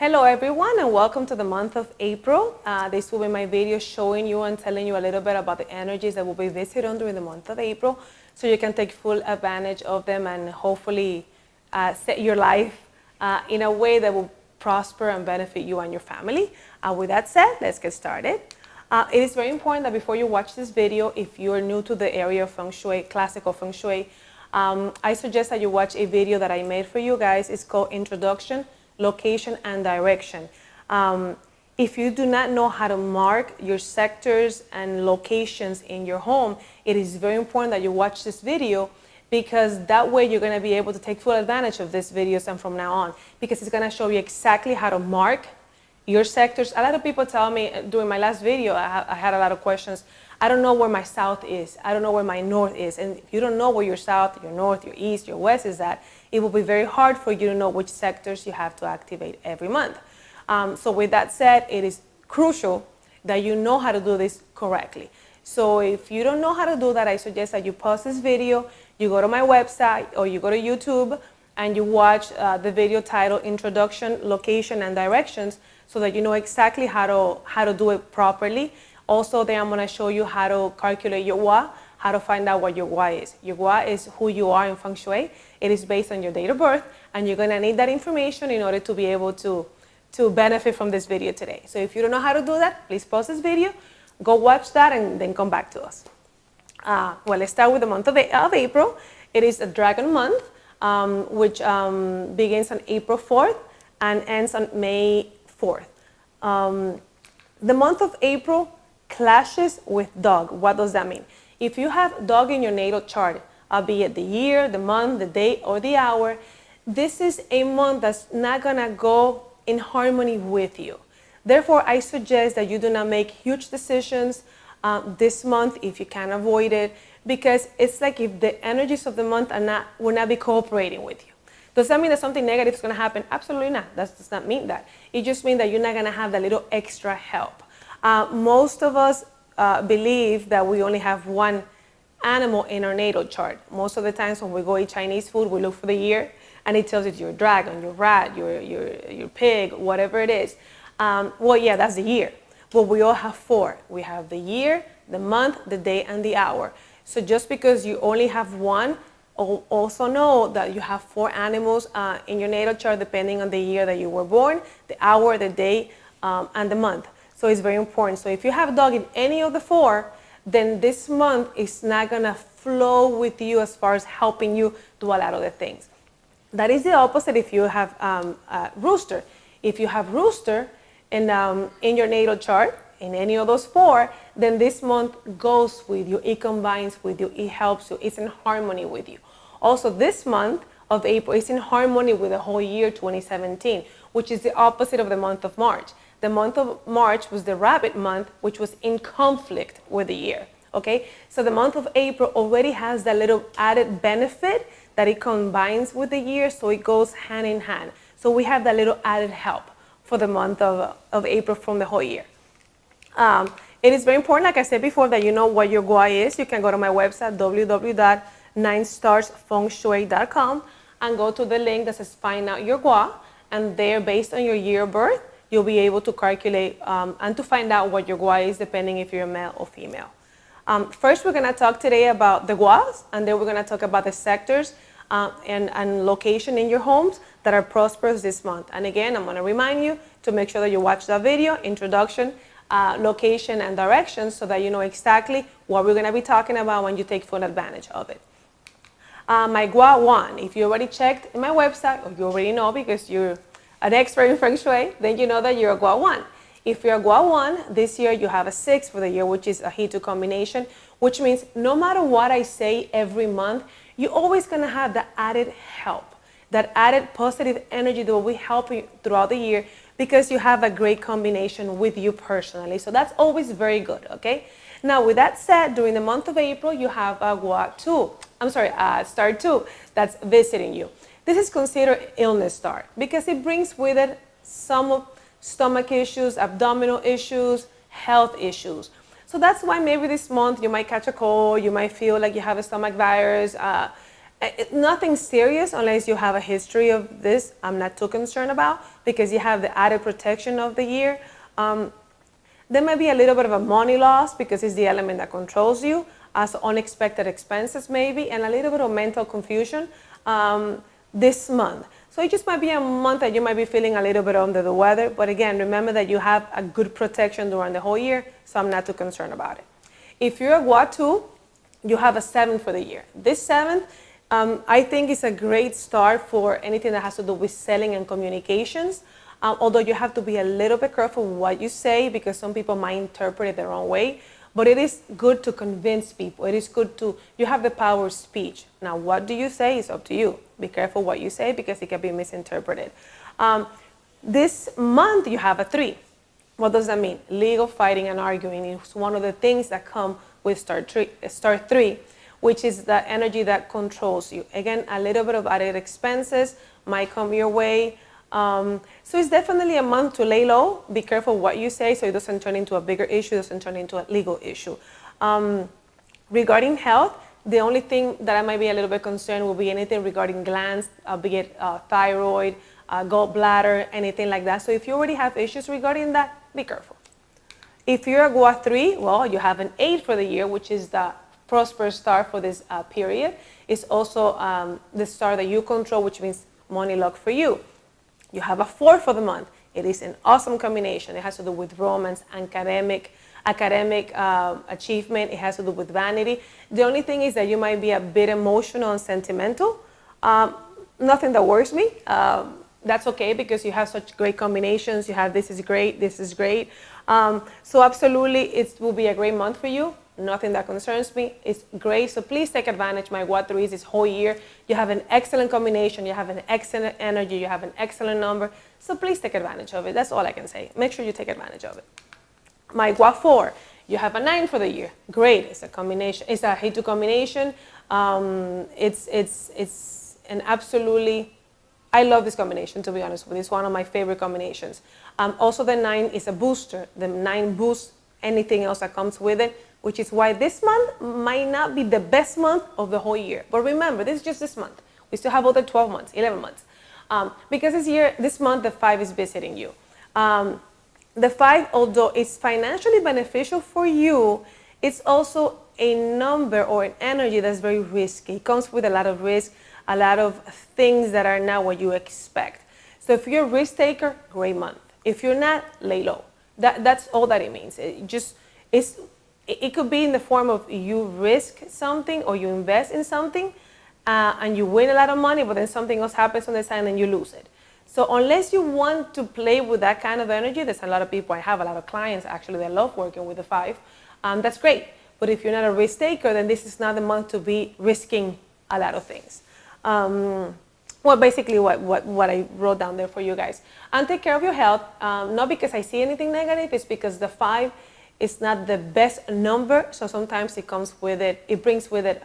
Hello everyone and welcome to the month of April. This will be my video showing you and telling you a little bit about the energies that will be visited during the month of April so you can take full advantage of them and hopefully set your life in a way that will prosper and benefit you and your family. With that said, let's get started. It is very important that before you watch this video, if you're new to the area of Feng Shui, classical Feng Shui, I suggest that you watch a video that I made for you guys. It's called Introduction, Location and Direction. If you do not know how to mark your sectors and locations in your home, it is very important that you watch this video, because that way you're going to be able to take full advantage of these videos and from now on, because it's going to show you exactly how to mark your sectors. A lot of people tell me during my last video, I had a lot of questions. I don't know where my south is. I don't know where my north is. And if you don't know where your south, your north, your east, your west is at, it will be very hard for you to know which sectors you have to activate every month. So with that said, it is crucial that you know how to do this correctly. So if you don't know how to do that, I suggest that you pause this video, you go to my website or you go to YouTube and you watch the video titled Introduction, Location and Directions, so that you know exactly how to do it properly. Also there I'm going to show you how to calculate your Gua, how to find out what your Gua is. Your Gua is who you are in Feng Shui. It is based on your date of birth, and you're going to need that information in order to be able to benefit from this video today. So if you don't know how to do that, please pause this video, go watch that, and then come back to us. Well, let's start with the month of April. It is a dragon month, which begins on April 4th and ends on May 4th. The month of April clashes with dog. What does that mean? If you have dog in your natal chart, be it the year, the month, the day, or the hour, this is a month that's not gonna go in harmony with you. Therefore, I suggest that you do not make huge decisions this month if you can avoid it, because it's like if the energies of the month will not be cooperating with you. Does that mean that something negative is going to happen? Absolutely not. That does not mean that. It just means that you're not going to have that little extra help. Most of us believe that we only have one animal in our natal chart. Most of the times when we go eat Chinese food, we look for the year, and it tells you your dragon, your rat, your pig, whatever it is. Well, yeah, that's the year. But we all have four. We have the year, the month, the day, and the hour. So just because you only have one, also know that you have four animals in your natal chart, depending on the year that you were born, the hour, the day, and the month. So it's very important. So if you have a dog in any of the four, then this month is not going to flow with you as far as helping you do a lot of the things. That is the opposite if you have Rooster. If you have Rooster in your natal chart, in any of those four, then this month goes with you, it combines with you, it helps you, it's in harmony with you. Also, this month of April is in harmony with the whole year 2017, which is the opposite of the month of March. The month of March was the rabbit month, which was in conflict with the year, okay? So the month of April already has that little added benefit that it combines with the year, so it goes hand in hand. So we have that little added help for the month of April from the whole year. It is very important, like I said before, that you know what your Gua is. You can go to my website, www.9starsfengshui.com, and go to the link that says Find Out Your Gua, and there, based on your year of birth, you'll be able to calculate and to find out what your Gua is, depending if you're male or female. First, we're going to talk today about the Guas, and then we're going to talk about the sectors and location in your homes that are prosperous this month. And again, I'm going to remind you to make sure that you watch that video, Introduction, Location and Directions, so that you know exactly what we're going to be talking about when you take full advantage of it. My Gua 1, if you already checked in my website, or you already know because you're an expert in Feng Shui, then you know that you're a Gua 1. If you're a Gua 1, this year you have a 6 for the year, which is a He-2 combination, which means no matter what I say every month, you're always going to have that added help, that added positive energy that will help you throughout the year, because you have a great combination with you personally. So that's always very good, okay? Now, with that said, during the month of April, you have a Gua 2. Star 2 that's visiting you. This is considered illness star because it brings with it some stomach issues, abdominal issues, health issues. So that's why maybe this month you might catch a cold, you might feel like you have a stomach virus, Nothing serious unless you have a history of this. I'm not too concerned about because you have the added protection of the year. There may be a little bit of a money loss because it's the element that controls you, as unexpected expenses maybe, and a little bit of mental confusion this month. So it just might be a month that you might be feeling a little bit under the weather. But again, remember that you have a good protection during the whole year, so I'm not too concerned about it. If you're a Guatu, you have a 7 for the year. This 7, I think is a great start for anything that has to do with selling and communications. Although you have to be a little bit careful what you say because some people might interpret it the wrong way. But it is good to convince people. It is good to, you have the power of speech. Now, what do you say is up to you. Be careful what you say because it can be misinterpreted. This month, you have a 3. What does that mean? Legal fighting and arguing is one of the things that come with star 3, which is the energy that controls you. Again, a little bit of added expenses might come your way. So it's definitely a month to lay low. Be careful what you say so it doesn't turn into a bigger issue, doesn't turn into a legal issue. Regarding health, the only thing that I might be a little bit concerned will be anything regarding glands, be it thyroid, gallbladder, anything like that. So if you already have issues regarding that, be careful. If you're a Gua 3, well, you have an 8 for the year, which is the prosperous star for this period. It's also the star that you control, which means money luck for you. You have a 4 for the month. It is an awesome combination. It has to do with romance, academic achievement. It has to do with vanity. The only thing is that you might be a bit emotional and sentimental. Nothing that worries me. That's okay because you have such great combinations. You have this is great, this is great. So absolutely, it will be a great month for you. Nothing that concerns me. It's great. So please take advantage. My Gua 3s this whole year. You have an excellent combination. You have an excellent energy. You have an excellent number. So please take advantage of it. That's all I can say. Make sure you take advantage of it. My Gua 4, you have a 9 for the year. Great. It's a combination. It's a Heitu combination. It's an absolutely, I love this combination, to be honest with you. It's one of my favorite combinations. Also, the 9 is a booster. The 9 boosts anything else that comes with it, which is why this month might not be the best month of the whole year. But remember, this is just this month. We still have other 12 months, 11 months. Because this month, the 5 is visiting you. The 5, although it's financially beneficial for you, it's also a number or an energy that's very risky. It comes with a lot of risk, a lot of things that are not what you expect. So if you're a risk taker, great month. If you're not, lay low. That's all that it means. It could be in the form of you risk something or you invest in something and you win a lot of money, but then something else happens on the side and you lose it. So unless you want to play with that kind of energy, there's a lot of people, I have a lot of clients actually that love working with the 5. That's great. But if you're not a risk taker, then this is not the month to be risking a lot of things. Well, basically what I wrote down there for you guys. And take care of your health, not because I see anything negative, it's because the 5 is not the best number, so sometimes it comes with it, it brings with it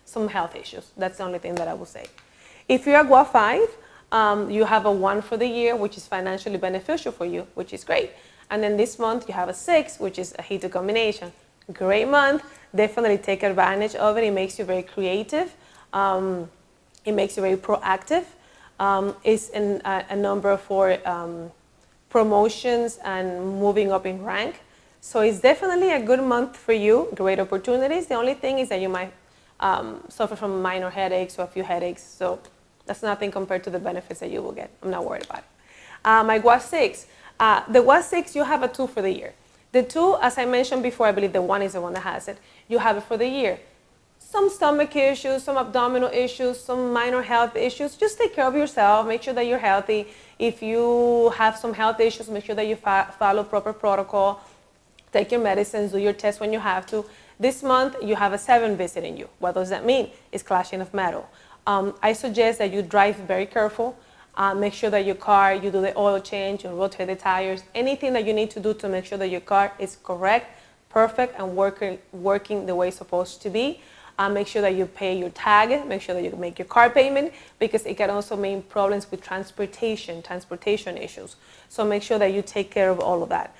some health issues. That's the only thing that I will say. If you're a Gua 5, you have a 1 for the year, which is financially beneficial for you, which is great. And then this month you have a 6, which is a Heitu combination. Great month, definitely take advantage of it. It makes you very creative. It makes you very proactive. It's a number for promotions and moving up in rank. So it's definitely a good month for you, great opportunities. The only thing is that you might suffer from minor headaches or a few headaches. So that's nothing compared to the benefits that you will get. I'm not worried about it. My Gua 6. The Gua 6, you have a 2 for the year. The 2, as I mentioned before, I believe the 1 is the one that has it. You have it for the year. Some stomach issues, some abdominal issues, some minor health issues. Just take care of yourself. Make sure that you're healthy. If you have some health issues, make sure that you follow proper protocol. Take your medicines, do your tests when you have to. This month, you have a 7 visiting you. What does that mean? It's clashing of metal. I suggest that you drive very careful. Make sure that your car, you do the oil change, you rotate the tires, anything that you need to do to make sure that your car is correct, perfect, and working the way it's supposed to be. Make sure that you pay your tag, make sure that you make your car payment, because it can also mean problems with transportation issues. So make sure that you take care of all of that.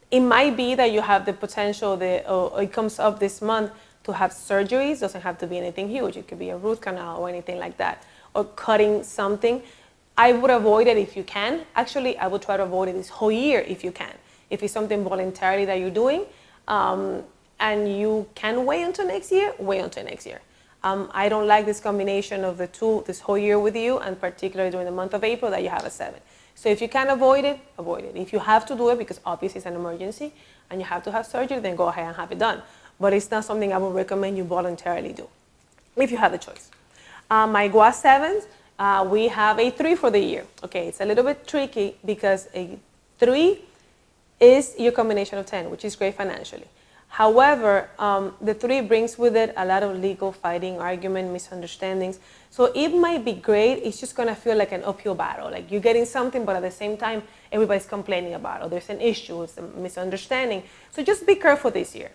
It might be that you have the potential, or it comes up this month, to have surgeries. Doesn't have to be anything huge. It could be a root canal or anything like that, or cutting something. I would avoid it if you can. Actually, I would try to avoid it this whole year if you can. If it's something voluntarily that you're doing, and you can wait until next year, wait until next year. I don't like this combination of the two this whole year with you, and particularly during the month of April that you have a 7. So if you can avoid it, avoid it. If you have to do it because obviously it's an emergency and you have to have surgery, then go ahead and have it done. But it's not something I would recommend you voluntarily do if you have the choice. My GUA 7s, we have a 3 for the year. Okay, it's a little bit tricky because a 3 is your combination of 10, which is great financially. However, the 3 brings with it a lot of legal fighting, argument, misunderstandings. So it might be great. It's just going to feel like an uphill battle. Like you're getting something, but at the same time, everybody's complaining about it. Or there's an issue, it's a misunderstanding. So just be careful this year.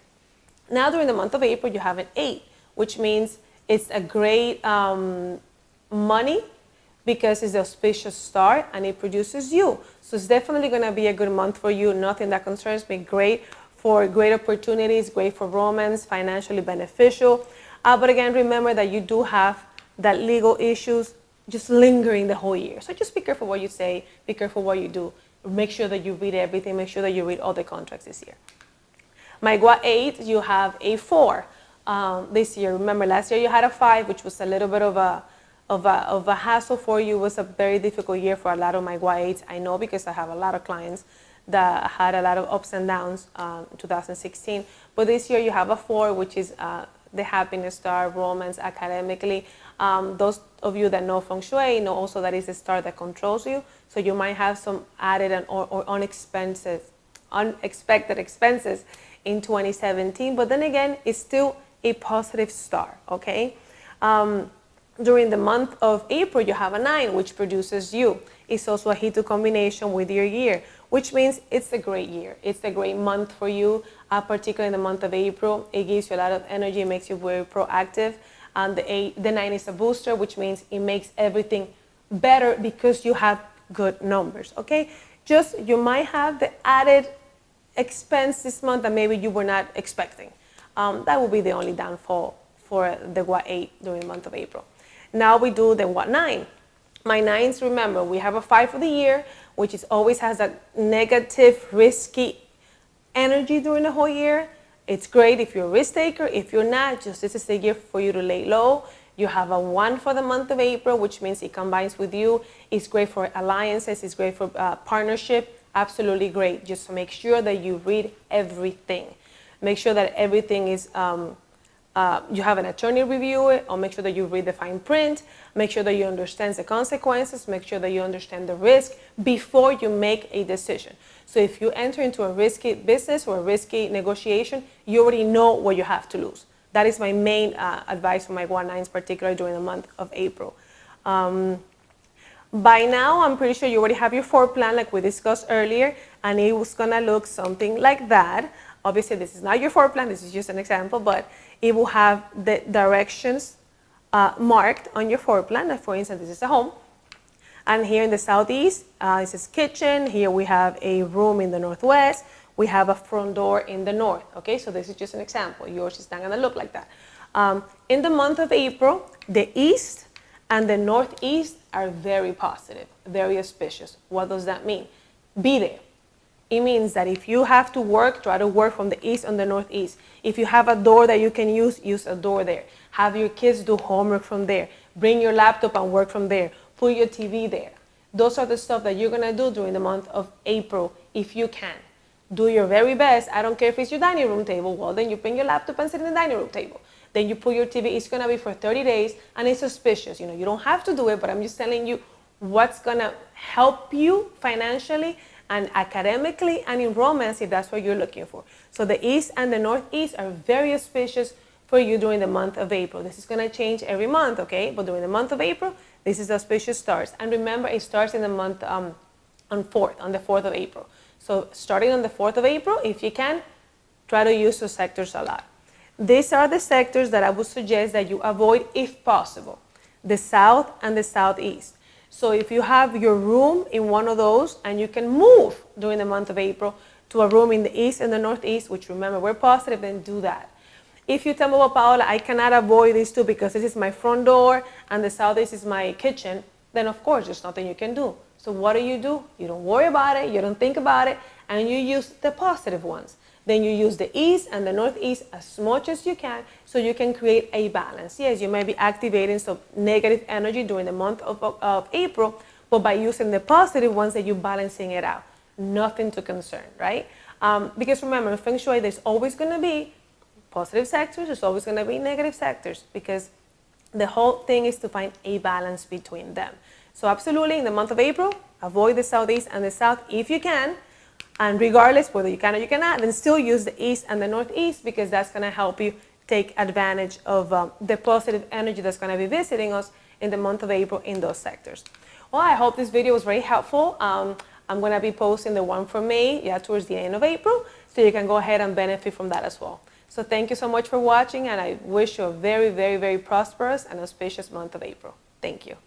Now, during the month of April, you have an 8, which means it's a great money because it's the auspicious star and it produces you. So it's definitely going to be a good month for you. Nothing that concerns me. Great for great opportunities, great for romance, financially beneficial. But again, remember that you do have that legal issues just lingering the whole year. So just be careful what you say, be careful what you do. Make sure that you read everything, make sure that you read all the contracts this year. My GUA 8, you have a 4 this year. Remember, last year you had a 5, which was a little bit of a hassle for you. It was a very difficult year for a lot of my GUA 8s. I know because I have a lot of clients that had a lot of ups and downs in 2016. But this year you have a 4, which is the happiness star, romance, academically. Those of you that know Feng Shui know also that is the star that controls you. So you might have some added or unexpected expenses in 2017. But then again, it's still a positive star, okay? During the month of April, you have a 9, which produces you. It's also a Hitu combination with your year, which means it's a great year. It's a great month for you, particularly in the month of April. It gives you a lot of energy, it makes you very proactive. And the 9 is a booster, which means it makes everything better because you have good numbers, okay? Just, you might have the added expense this month that maybe you were not expecting. That will be the only downfall for the GUA 8 during the month of April. Now we do the GUA 9. My 9s, remember, we have a 5 for the year, which is always has a negative, risky energy during the whole year. It's great if you're a risk taker. If you're not, just this is the year for you to lay low. You have a 1 for the month of April, which means it combines with you. It's great for alliances. It's great for partnership. Absolutely great. Just to make sure that you read everything. Make sure that everything is, you have an attorney review it, or make sure that you read the fine print. Make sure that you understand the consequences. Make sure that you understand the risk before you make a decision. So if you enter into a risky business or a risky negotiation, you already know what you have to lose. That is my main advice for my GUA 9s, particularly during the month of April. By now, I'm pretty sure you already have your floor plan like we discussed earlier, and it was gonna look something like that. Obviously, this is not your floor plan, this is just an example, but it will have the directions marked on your floor plan. Like for instance, this is a home. And here in the southeast, this is kitchen. Here we have a room in the northwest. We have a front door in the north. Okay, so this is just an example. Yours is not gonna look like that. In the month of April, the east and the northeast are very positive, very auspicious. What does that mean? Be there. It means that if you have to work, try to work from the east and the northeast. If you have a door that you can use a door there. Have your kids do homework from there. Bring your laptop and work from there. Put your TV there. Those are the stuff that you're gonna do during the month of April if you can. Do your very best. I don't care if it's your dining room table. Well, then you bring your laptop and sit in the dining room table. Then you put your TV. It's gonna be for 30 days and it's auspicious. You know, you don't have to do it, but I'm just telling you what's gonna help you financially and academically and in romance if that's what you're looking for. So the east and the northeast are very auspicious for you during the month of April. This is gonna change every month, okay? But during the month of April, this is auspicious stars. And remember, it starts in the month on the 4th of April. So starting on the 4th of April, if you can, try to use those sectors a lot. These are the sectors that I would suggest that you avoid if possible. The south and the southeast. So if you have your room in one of those and you can move during the month of April to a room in the east and the northeast, which remember we're positive, then do that. If you tell me, well, Paola, I cannot avoid these two because this is my front door and the southeast is my kitchen, then of course there's nothing you can do. So what do? You don't worry about it, you don't think about it, and you use the positive ones. Then you use the east and the northeast as much as you can so you can create a balance. Yes, you may be activating some negative energy during the month of April, but by using the positive ones, that you're balancing it out. Nothing to concern, right? Because remember, in Feng Shui, there's always going to be positive sectors, there's always going to be negative sectors, because the whole thing is to find a balance between them. So absolutely, in the month of April, avoid the southeast and the south if you can. And regardless whether you can or you cannot, then still use the east and the northeast, because that's going to help you take advantage of the positive energy that's going to be visiting us in the month of April in those sectors. Well, I hope this video was very helpful. I'm going to be posting the one for May, towards the end of April, so you can go ahead and benefit from that as well. So thank you so much for watching, and I wish you a very, very, very prosperous and auspicious month of April. Thank you.